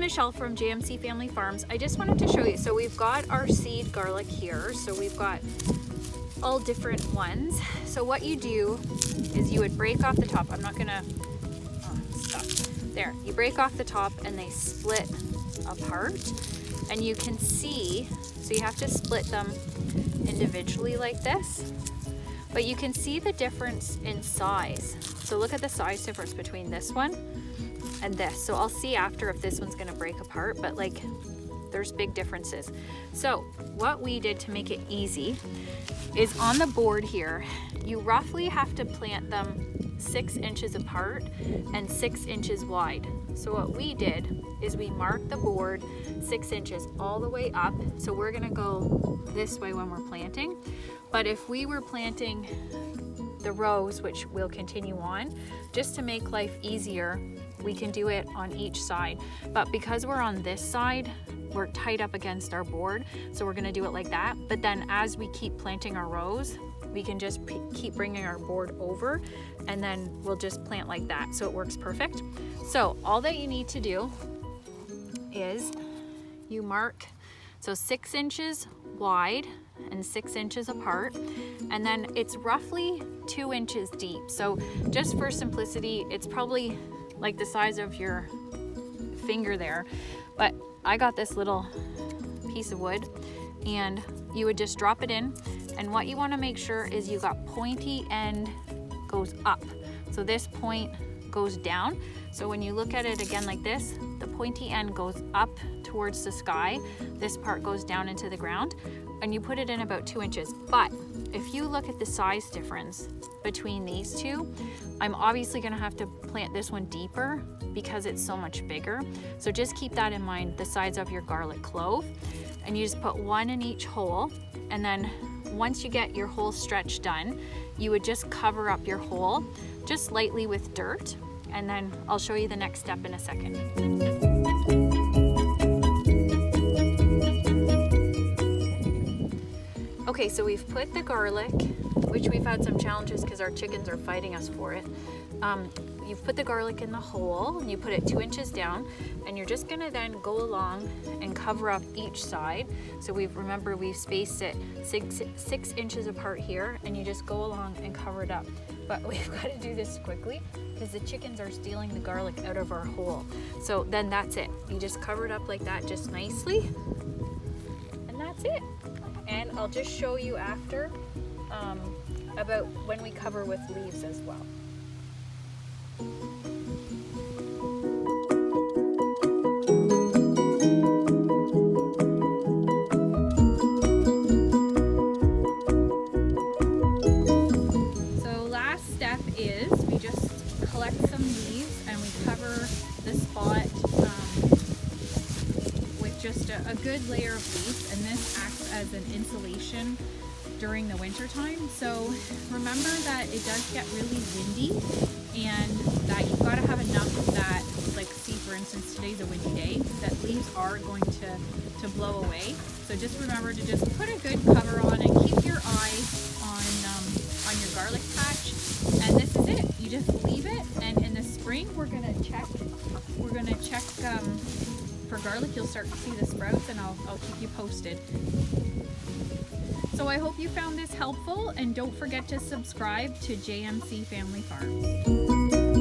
Michelle from JMC Family Farms. I just wanted to show you, so we've got our seed garlic here. So we've got all different ones. So what you do is you would break off the top. I'm not gonna, stop. There, you break off the top and they split apart. And you can see, so you have to split them individually like this. But you can see the difference in size. So look at the size difference between this one and this. So I'll see after if this one's gonna break apart, but like there's big differences. So what we did to make it easy is on the board here, you roughly have to plant them 6 inches apart and 6 inches wide. So what we did is we marked the board 6 inches all the way up. So we're gonna go this way when we're planting. But if we were planting the rows, which we'll continue on, just to make life easier, we can do it on each side. But because we're on this side, we're tight up against our board. So we're gonna do it like that. But then as we keep planting our rows, we can just keep bringing our board over and then we'll just plant like that. So it works perfect. So all that you need to do is you mark, so 6 inches wide and 6 inches apart, and then it's roughly 2 inches deep. So just for simplicity, it's probably like the size of your finger there, but I got this little piece of wood and you would just drop it in, and what you want to make sure is you got pointy end goes up. So this point goes down. So when you look at it again like this, the pointy end goes up towards the sky. This part goes down into the ground, and you put it in about 2 inches. But if you look at the size difference between these two, I'm obviously gonna have to plant this one deeper because it's so much bigger. So just keep that in mind, the size of your garlic clove. And you just put one in each hole, and then once you get your whole stretch done, you would just cover up your hole just lightly with dirt, and then I'll show you the next step in a second. Okay, so we've put the garlic, which we've had some challenges because our chickens are fighting us for it. You've put the garlic in the hole and you put it 2 inches down, and you're just gonna then go along and cover up each side. So remember we've spaced it 6 inches apart here, and you just go along and cover it up. But we've got to do this quickly because the chickens are stealing the garlic out of our hole. So then that's it. You just cover it up like that just nicely, and that's it. And I'll just show you after about when we cover with leaves as well. So last step is we just collect some leaves and we cover the spot with just a good layer of leaves, and this acts as an insulation during the winter time. So remember that it does get really windy, and that you've got to have enough that, like, see for instance today's a windy day, that leaves are going to blow away. So just remember to just put a good cover on and keep your eye on your garlic patch, and this is it. You just leave it, and in the spring we're gonna check for garlic. You'll start to see the sprouts, and I'll keep you posted. So I hope you found this helpful, and don't forget to subscribe to JMC Family Farms.